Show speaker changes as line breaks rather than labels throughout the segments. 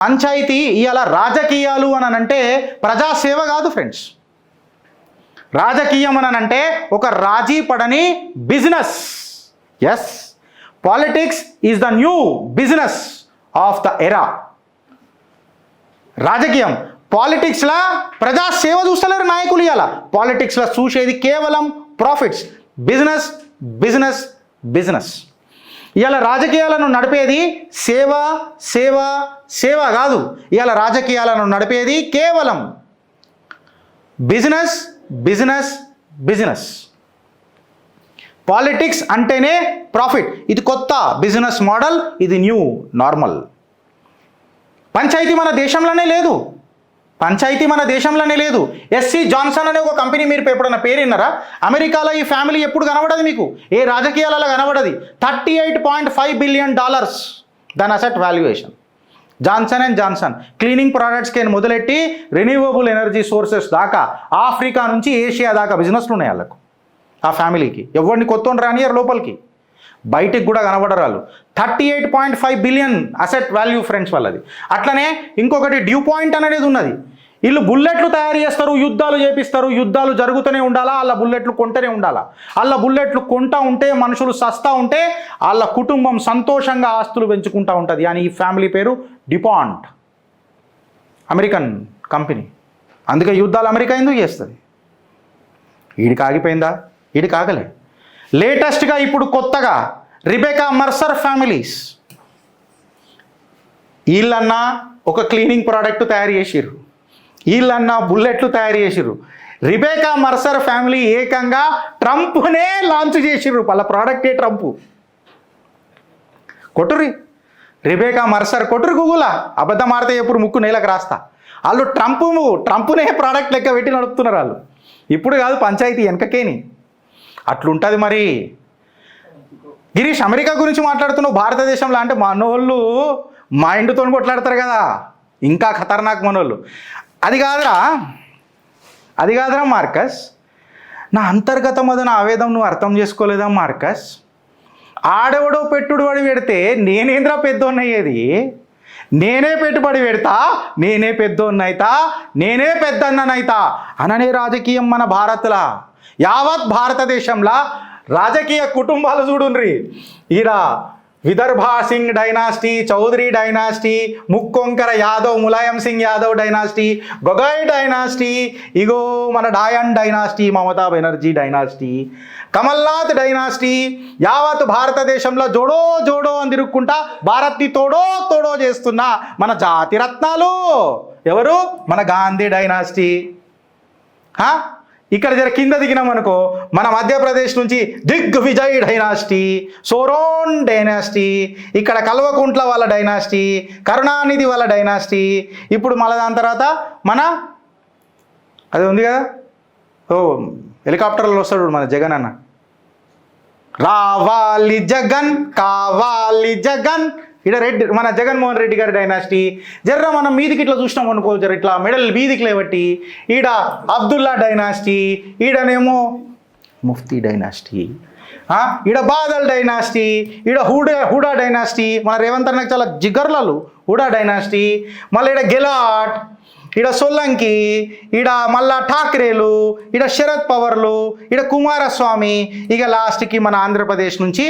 పంచాయతీ ఇవాళ రాజకీయాలు అని అంటే ప్రజాసేవ కాదు ఫ్రెండ్స్. రాజకీయం అని అంటే ఒక రాజీ పడని business. Yes, politics is the new business of the era. రాజకీయం పాలిటిక్స్లో ప్రజాసేవ చూస్తలేరు నాయకులు. ఇవాళ పాలిటిక్స్లో చూసేది కేవలం ప్రాఫిట్స్. Business business business. ఇవాళ రాజకీయాలను నడిపేది సేవ సేవ సేవ కాదు. ఇవాళ రాజకీయాలను నడిపేది కేవలం బిజినెస్ బిజినెస్ బిజినెస్. పాలిటిక్స్ అంటేనే ప్రాఫిట్. ఇది కొత్త బిజినెస్ మోడల్, ఇది న్యూ నార్మల్. పంచాయతీ మన దేశంలోనే లేదు. పంచాయతీ మన దేశంలోనే లేదు. ఎస్సీ జాన్సన్ అనే ఒక కంపెనీ, మీరు ఎప్పుడన్నా పేరు విన్నారా? అమెరికాలో ఈ ఫ్యామిలీ ఎప్పుడు కనబడదు మీకు, ఏ రాజకీయాలలో కనబడదు. $38.5 బిలియన్ దాని asset valuation. Johnson and Johnson cleaning ప్రోడక్ట్స్కి మొదలెట్టి రెన్యూవబుల్ ఎనర్జీ సోర్సెస్ దాకా, ఆఫ్రికా నుంచి ఏషియా దాకా బిజినెస్లు ఉన్నాయి వాళ్ళకు. ఆ ఫ్యామిలీకి ఎవరిని కొత్త రానియర్ లోపలికి, బయటికి కూడా కనబడరు వాళ్ళు. 38.5 బిలియన్ అసెట్ వాల్యూ ఫ్రెండ్స్ వాళ్ళది. అట్లనే ఇంకొకటి డ్యూ పాయింట్ అనేది ఉన్నది. వీళ్ళు బుల్లెట్లు తయారు చేస్తారు, యుద్ధాలు చేపిస్తారు, యుద్ధాలు జరుగుతూనే ఉండాలా, వాళ్ళ బుల్లెట్లు కొంటూనే ఉండాలా. వాళ్ళ బుల్లెట్లు కొంటా ఉంటే మనుషులు సస్తా ఉంటే వాళ్ళ కుటుంబం సంతోషంగా ఆస్తులు పెంచుకుంటూ ఉంటుంది. అని ఈ ఫ్యామిలీ పేరు డిపాంట్, అమెరికన్ కంపెనీ. అందుకే యుద్ధాలు అమెరికా ఎందుకు చేస్తుంది? వీడికి ఆగిపోయిందా? వీడికి ఆగలే. లేటెస్ట్గా ఇప్పుడు కొత్తగా రిబెకా మర్సర్ ఫ్యామిలీస్, వీళ్ళన్నా ఒక క్లీనింగ్ ప్రోడక్ట్ తయారు చేసిర్రు, వీళ్ళన్నా బుల్లెట్లు తయారు చేసిర్రు. రిబెకా మర్సర్ ఫ్యామిలీ ఏకంగా ట్రంప్నే లాంచ్ చేసిర్రు. వాళ్ళ ప్రోడక్టే ట్రంప్. కొట్టుర్రి రిబెకా మర్సర్, కొట్టురు గూగులా. అబద్ధం ఆడితే ఎప్పుడు ముక్కు నేలకు రాస్తా. వాళ్ళు ట్రంప్నే ప్రోడక్ట్ లెక్క పెట్టి నడుపుతున్నారు వాళ్ళు. ఇప్పుడు కాదు, పంచాయతీ వెనకకేని. అట్లుంటుంది మరి. గిరీష్, అమెరికా గురించి మాట్లాడుతున్నావు, భారతదేశంలో అంటే మనోళ్ళు మైండ్తో కొట్లాడతారు కదా, ఇంకా ఖతర్నాక్ మనోళ్ళు. అది కాదురా మార్కస్, నా అంతర్గతమదన ఆవేదం నువ్వు అర్థం చేసుకోలేదా మార్కస్? ఆడెవడో పెట్టుడు పడి పెడితే నేనేంద్రా పెద్దోన్నయ్యేది? నేనే పెట్టుబడి పెడతా, నేనే పెద్దోన్నైతా, నేనే పెద్దన్ననైతా అననే రాజకీయం మన భారత్లా. యావత్ భారతదేశంలో రాజకీయ కుటుంబాలు చూడుండ్రి. ఈడ విదర్భ సింగ్ డైనాసిటీ, చౌదరి డైనాసిటీ, ముక్కొంకర యాదవ్, ములాయం సింగ్ యాదవ్ డైనాసిటీ, గొగోయ్ డైనాసిటీ, ఇగో మన డాయన్ dynasty, Mamata Banerjee dynasty, Kamal Nath dynasty. యావత్ భారతదేశంలో జోడో జోడో అని తిరుక్కుంటా భారత్ని తోడో చేస్తున్న మన జాతి రత్నాలు ఎవరు? మన గాంధీ డైనాసిటీ. ఇక్కడ జర కింద దిగినామనుకో, మన మధ్యప్రదేశ్ నుంచి దిగ్విజయ్ డైనాసిటీ, సోరోన్ డైనాసిటీ, ఇక్కడ కల్వకుంట్ల వాళ్ళ డైనాసిటీ, కరుణానిధి వాళ్ళ డైనాసిటీ. ఇప్పుడు మళ్ళీ దాని తర్వాత మన అది ఉంది కదా, హెలికాప్టర్లో వస్తాడు మన జగన్ అన్న, రావాలి జగన్ కావాలి జగన్. ఇక్కడ రెడ్డి, మన జగన్మోహన్ రెడ్డి గారి డైనాసిటీ. జర్ర మనం మీదికి ఇట్లా చూసినాం అనుకో, జర ఇట్లా మెడల్ మీదికి లేవట్టి, ఈడ అబ్దుల్లా డైనాసిటీ, ఈడనేమో ముఫ్తీ డైనాసిటీ, ఈడ బాదల్ డైనాసిటీ, ఈడ హుడా డైనాసిటీ, మన రేవంత్ అన్నకు చాలా జిగర్లలు హుడా డైనాసిటీ. మళ్ళీ ఈడ గెలాట్, ఈడ సొల్లంకి, ఈడ మళ్ళా ఠాక్రేలు, ఈడ శరద్ పవర్లు, ఈడ కుమారస్వామి. ఇక లాస్ట్కి మన ఆంధ్రప్రదేశ్ నుంచి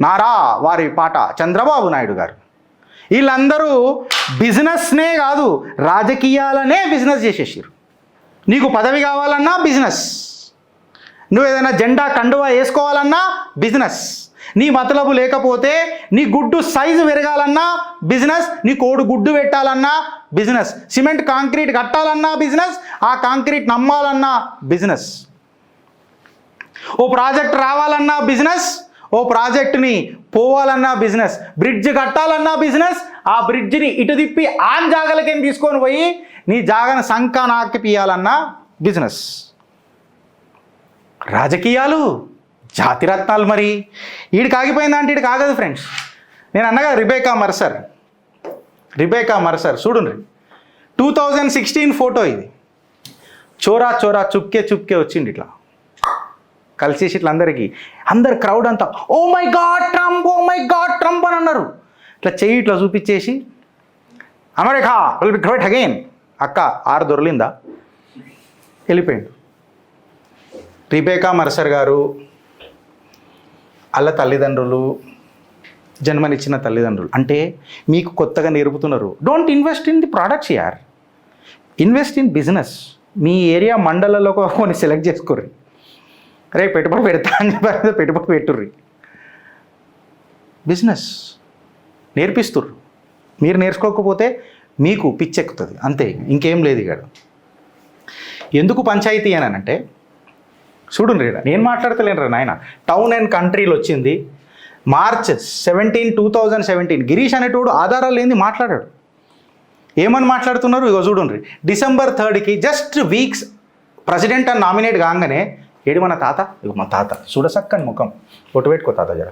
నారా వారి పాట చంద్రబాబు నాయుడు గారు. వీళ్ళందరూ బిజినెస్నే కాదు, రాజకీయాలనే బిజినెస్ చేసేసారు. నీకు పదవి కావాలన్నా బిజినెస్, నువ్వు ఏదైనా జెండా కండువా వేసుకోవాలన్నా బిజినెస్, నీ మతలబు లేకపోతే నీ గుడ్డు సైజు పెరగాలన్నా బిజినెస్, నీ కోడు గుడ్డు పెట్టాలన్నా బిజినెస్, సిమెంట్ కాంక్రీట్ కట్టాలన్నా బిజినెస్, ఆ కాంక్రీట్ నమ్మాలన్నా బిజినెస్, ఓ ప్రాజెక్ట్ రావాలన్నా బిజినెస్, ఓ ప్రాజెక్టుని పోవాలన్నా బిజినెస్, బ్రిడ్జ్ కట్టాలన్నా బిజినెస్, ఆ బ్రిడ్జిని ఇటు తిప్పి ఆన్ జాగలకేం తీసుకొని పోయి నీ జాగను సంకాన ఆక్కిపియాలన్నా బిజినెస్. రాజకీయాలు జాతిరత్నాలు. మరి వీడికి ఆగిపోయిందా అంటే వీడికి ఆగదు ఫ్రెండ్స్. నేను అన్నగా రిబెకా మర్సర్ చూడండి, 2016 ఫోటో ఇది. చోరా చోరా చుప్కే చుప్కే వచ్చింది ఇట్లా కలిసేసి ఇట్లా అందరు క్రౌడ్ అంతా ఓ మై గాడ్ ట్రంప్ అని అన్నారు. ఇట్లా చెయ్యి ఇట్లా చూపించేసి America will be great again. అక్క 6 దొరికిందా, వెళ్ళిపోయిండు. రిబేకా మర్సర్ గారు వాళ్ళ తల్లిదండ్రులు, జన్మనిచ్చిన తల్లిదండ్రులు అంటే మీకు కొత్తగా నేర్పుతున్నారు. Don't invest in the products యార్, ఇన్వెస్ట్ ఇన్ బిజినెస్. మీ ఏరియా మండలంలో కొన్ని సెలెక్ట్ చేసుకోర్రి. రేపు పెట్టుబడి పెడతా అని చెప్పి పెట్టుబడి పెట్టుర్రి. బిజినెస్ నేర్పిస్తుర్రు. మీరు నేర్చుకోకపోతే మీకు పిచ్చెక్కుతుంది అంతే, ఇంకేం లేదు ఇక్కడ. ఎందుకు పంచాయతీ అని అంటే చూడండి, నేను మాట్లాడతలేను నాయన. టౌన్ అండ్ కంట్రీలో వచ్చింది March 17, 2017. గిరీష్ అనేటోడు ఆధారాలు ఏంది మాట్లాడాడు. ఏమని మాట్లాడుతున్నారు ఇగో చూడండి. December 3కి జస్ట్ వీక్స్ ప్రెసిడెంట్ అని నామినేట్ కాగానే ఏడు మన తాత, ఇగో మా తాత చూడసక్కని ముఖం, పొట్టు పెట్టుకో తాత జర.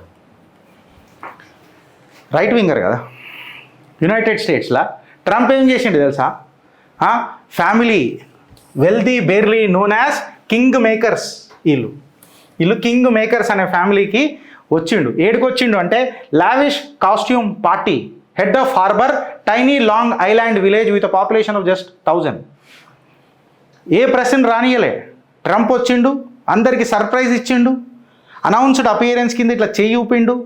రైట్ వింగర్ కదా. యునైటెడ్ స్టేట్స్లో ట్రంప్ ఏం చేసిండు తెలుసా? Family wealthy barely known as king makers. వీళ్ళు కింగ్ మేకర్స్ అనే ఫ్యామిలీకి వచ్చిండు. ఏడికి వచ్చిండు అంటే lavish costume party, head of harbour, tiny long island village with population of just 1000. A president రానియలే. ట్రంప్ వచ్చిండు, అందరికి సర్ప్రైజ్ ఇచ్చిండు, అనౌన్స్డ్ అపియరెన్స్ కింద ఇట్లా చెయ్యి ఊపిండు,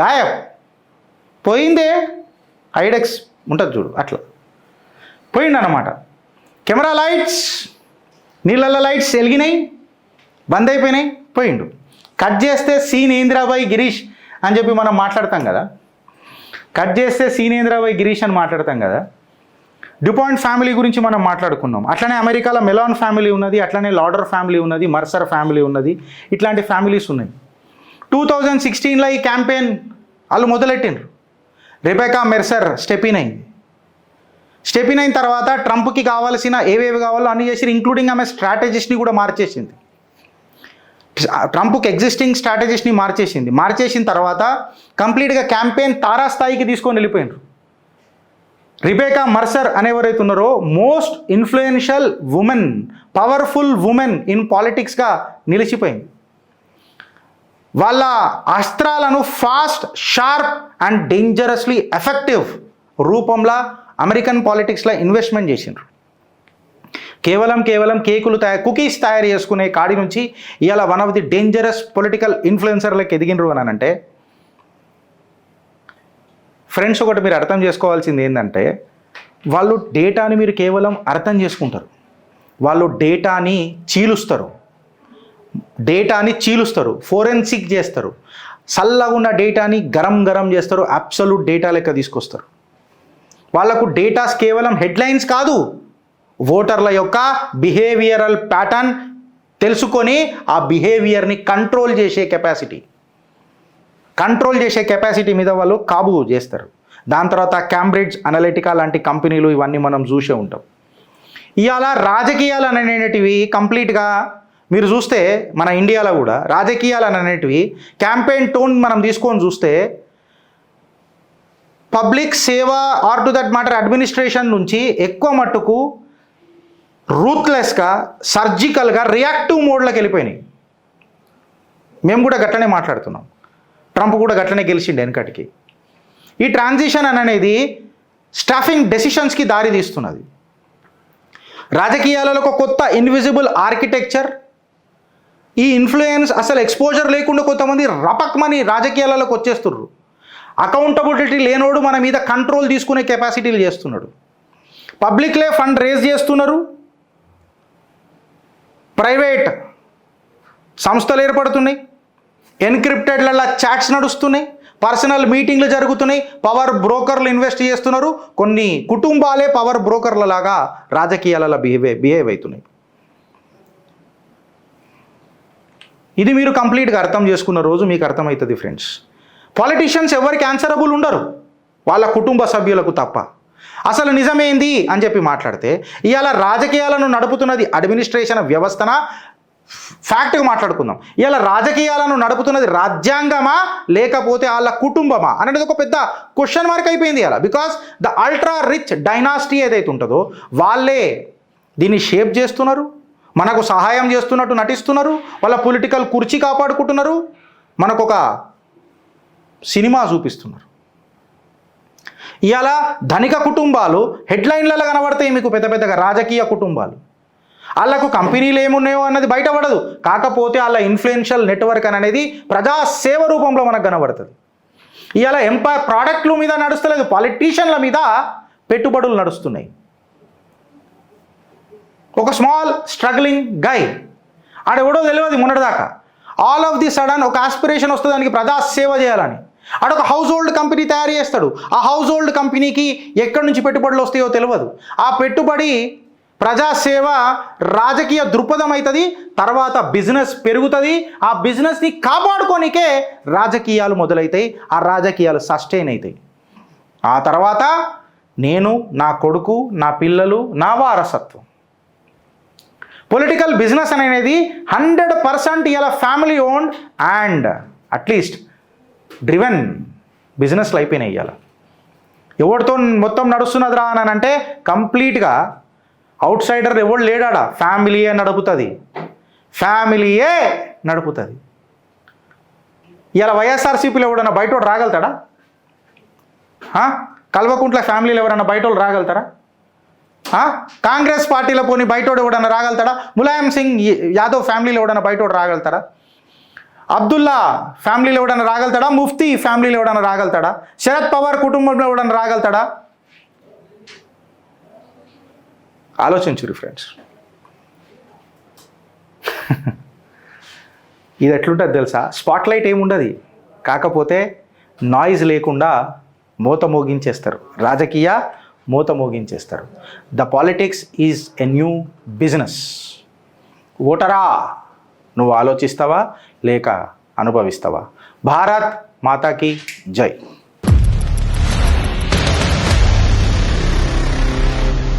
గాయబ్. పోయిందే ఐడెక్స్ ఉంటుంది చూడు, అట్లా పోయిండు అనమాట. కెమెరా లైట్స్, నీళ్ళల్లో లైట్స్ వెలిగినాయి, బంద్ అయిపోయినాయి, పోయిండు. కట్ చేస్తే సీనేంద్రాబాయ్ గిరీష్ అని చెప్పి మనం మాట్లాడతాం కదా. కట్ చేస్తే సీనేంద్రాబాయ్ గిరీష్ అని మాట్లాడతాం కదా. డ్యూపాయింట్ ఫ్యామిలీ గురించి మనం మాట్లాడుకున్నాం. అట్లనే అమెరికాలో మెలాన్ ఫ్యామిలీ ఉన్నది, అట్లనే లాడర్ ఫ్యామిలీ ఉన్నది, మర్సర్ ఫ్యామిలీ ఉన్నది, ఇట్లాంటి ఫ్యామిలీస్ ఉన్నాయి. 2016లో ఈ క్యాంపెయిన్ వాళ్ళు మొదలెట్టిండ్రు. రిబేకా మెర్సర్ స్టెపిన్ అయింది. స్టెపిన్ అయిన తర్వాత ట్రంప్కి కావాల్సిన ఏవేవి కావాలో అన్ని చేసి, ఇంక్లూడింగ్ ఆమె స్ట్రాటజిస్ట్ని కూడా మార్చేసింది. ట్రంప్కి ఎగ్జిస్టింగ్ స్ట్రాటజీస్ని మార్చేసిన తర్వాత కంప్లీట్గా క్యాంపెయిన్ తారాస్థాయికి తీసుకొని వెళ్ళిపోయినారు. రిబేకా మర్సర్ అనేవరైతే ఉన్నారో most influential women, powerful women in పాలిటిక్స్గా నిలిచిపోయింది. వాళ్ళ అస్త్రాలను fast, sharp and dangerously effective రూపంలో అమెరికన్ పాలిటిక్స్లో ఇన్వెస్ట్మెంట్ చేసిండ్రు. కేవలం కుకీస్ తయారు చేసుకునే కాడి నుంచి ఇవాళ one of the dangerous political ఇన్ఫ్లుయెన్సర్లకు ఎదిగినరు అని అంటే, ఫ్రెండ్స్ ఒకటి మీరు అర్థం చేసుకోవాల్సింది ఏంటంటే, వాళ్ళు డేటాని మీరు కేవలం అర్థం చేసుకుంటారు, వాళ్ళు డేటాని చీలుస్తారు, ఫోరెన్సిక్ చేస్తారు, చల్లగా ఉన్న డేటాని గరం చేస్తారు, అబ్సల్యూట్ డేటా లెక్క తీసుకొస్తారు. వాళ్ళకు డేటాస్ కేవలం హెడ్లైన్స్ కాదు, ఓటర్ల యొక్క బిహేవియరల్ ప్యాటర్న్ తెలుసుకొని ఆ బిహేవియర్ని కంట్రోల్ చేసే కెపాసిటీ మీద వాళ్ళు కాబూ చేస్తారు. దాని తర్వాత క్యాంబ్రిడ్జ్ అనలిటికా లాంటి కంపెనీలు ఇవన్నీ మనం చూసే ఉంటాం. ఇవాళ రాజకీయాలు అనేటివి కంప్లీట్గా మీరు చూస్తే మన ఇండియాలో కూడా రాజకీయాలు అనేటివి క్యాంపెయిన్ టోన్ మనం తీసుకొని చూస్తే పబ్లిక్ సేవ or to that matter administration నుంచి ఎక్కువ మట్టుకు రూత్లెస్గా, సర్జికల్గా, రియాక్టివ్ మోడ్లోకి వెళ్ళిపోయినాయి. మేము కూడా గట్లనే మాట్లాడుతున్నాం. ట్రంప్ కూడా గట్లనే గెలిచిండు వెనకటికి. ఈ ట్రాన్సిషన్ అనేది స్టాఫింగ్ డెసిషన్స్కి దారి తీస్తున్నది. రాజకీయాలలో ఒక కొత్త ఇన్విజిబుల్ ఆర్కిటెక్చర్, ఈ ఇన్ఫ్లుయెన్స్ అసలు ఎక్స్పోజర్ లేకుండా కొంతమంది రపక్మని రాజకీయాలలోకి వచ్చేస్తున్నారు. అకౌంటబిలిటీ లేనోడు మన మీద కంట్రోల్ తీసుకునే కెపాసిటీలు చేస్తున్నాడు. పబ్లిక్లే ఫండ్ రేజ్ చేస్తున్నారు, ప్రైవేట్ సంస్థలు ఏర్పడుతున్నాయి, ఎన్క్రిప్టెడ్లలో చాట్స్ నడుస్తున్నాయి, పర్సనల్ మీటింగ్లు జరుగుతున్నాయి, పవర్ బ్రోకర్లు ఇన్వెస్ట్ చేస్తున్నారు. కొన్ని కుటుంబాలే పవర్ బ్రోకర్ల లాగా రాజకీయాలలో బిహేవ్ అవుతున్నాయి. ఇది మీరు కంప్లీట్గా అర్థం చేసుకున్న రోజు మీకు అర్థమవుతుంది ఫ్రెండ్స్. పాలిటీషియన్స్ ఎవరికి ఆన్సరబుల్ ఉండరు, వాళ్ళ కుటుంబ సభ్యులకు తప్ప. అసలు నిజమేంది అని చెప్పి మాట్లాడితే ఇవాళ రాజకీయాలను నడుపుతున్నది అడ్మినిస్ట్రేషన్ వ్యవస్థన, ఫ్యాక్ట్గా మాట్లాడుకుందాం. ఇవాళ రాజకీయాలను నడుపుతున్నది రాజ్యాంగమా లేకపోతే వాళ్ళ కుటుంబమా అనేది ఒక పెద్ద క్వశ్చన్ మార్క్ అయిపోయింది ఇవాళ. Because the ultra rich dynasty ఏదైతే ఉంటుందో వాళ్ళే దీన్ని షేప్ చేస్తున్నారు, మనకు సహాయం చేస్తున్నట్టు నటిస్తున్నారు, వాళ్ళ పొలిటికల్ కుర్చీ కాపాడుకుంటున్నారు, మనకు ఒక సినిమా చూపిస్తున్నారు. ఇవాళ ధనిక కుటుంబాలు హెడ్లైన్లలో కనబడతాయి మీకు, పెద్ద పెద్దగా రాజకీయ కుటుంబాలు. వాళ్ళకు కంపెనీలు ఏమున్నాయో అన్నది బయటపడదు, కాకపోతే వాళ్ళ ఇన్ఫ్లుయెన్షియల్ నెట్వర్క్ అనేది ప్రజాసేవ రూపంలో మనకు కనబడుతుంది. ఇవాళ ఎంపైర్ ప్రోడక్ట్ల మీద నడుస్తలేదు, పాలిటీషియన్ల మీద పెట్టుబడులు నడుస్తున్నాయి. ఒక స్మాల్ స్ట్రగ్లింగ్ గై ఆడెవడో తెలియదు మొన్నటిదాకా, ఆల్ ఆఫ్ ది సడన్ ఒక ఆస్పిరేషన్ వస్తుంది దానికి ప్రజాసేవ చేయాలని. ఆడొక హౌస్ హోల్డ్ కంపెనీ తయారు చేస్తాడు, ఆ హౌస్ హోల్డ్ కంపెనీకి ఎక్కడి నుంచి పెట్టుబడులు వస్తాయో తెలియదు. ఆ పెట్టుబడి ప్రజాసేవ రాజకీయ దృక్పథం అవుతుంది, తర్వాత బిజినెస్ పెరుగుతుంది, ఆ బిజినెస్ని కాపాడుకోనికే రాజకీయాలు మొదలవుతాయి, ఆ రాజకీయాలు సస్టైన్ అవుతాయి. ఆ తర్వాత నేను, నా కొడుకు, నా పిల్లలు, నా వారసత్వం. పొలిటికల్ బిజినెస్ అనేది 100% ఇలా family owned and at least driven బిజినెస్లు అయిపోయినాయి. ఇవాళ ఎవరితో మొత్తం నడుస్తున్నదిరా అని అంటే కంప్లీట్గా అవుట్ సైడర్ ఎవడు లేడాడా, ఫ్యామిలీయే నడుపుతుంది, ఫ్యామిలీయే నడుపుతుంది. ఇలా వైఎస్ఆర్సీపీలో ఎవడన్నా బయటోడు రాగలుగుతాడా? కల్వకుంట్ల ఫ్యామిలీలో ఎవరన్నా బయటోళ్ళు రాగలుగుతారా? కాంగ్రెస్ పార్టీలో పోనీ బయటోడు ఎవడన్నా రాగలుగుతాడా? ములాయం సింగ్ యాదవ్ ఫ్యామిలీలో ఎవడన్నా బయటోడు రాగలుగుతాడా? అబ్దుల్లా ఫ్యామిలీలో ఎవడన్నా రాగలుగుతాడా? ముఫ్తీ ఫ్యామిలీలో ఎవడన్నా రాగలుగుతాడా? శరద్ పవార్ కుటుంబంలో ఎవడన్నా రాగలుగుతాడా? ఆలోచించురు ఫ్రెండ్స్. ఇది ఎట్లుంటుంది తెలుసా? స్పాట్లైట్ ఏముండదు, కాకపోతే నాయిస్ లేకుండా మోత మోగించేస్తారు, రాజకీయ మోత మోగించేస్తారు. The politics is a new business. ఓటరా, నువ్వు ఆలోచిస్తావా లేక అనుభవిస్తావా? భారత్ మాతాకి జై.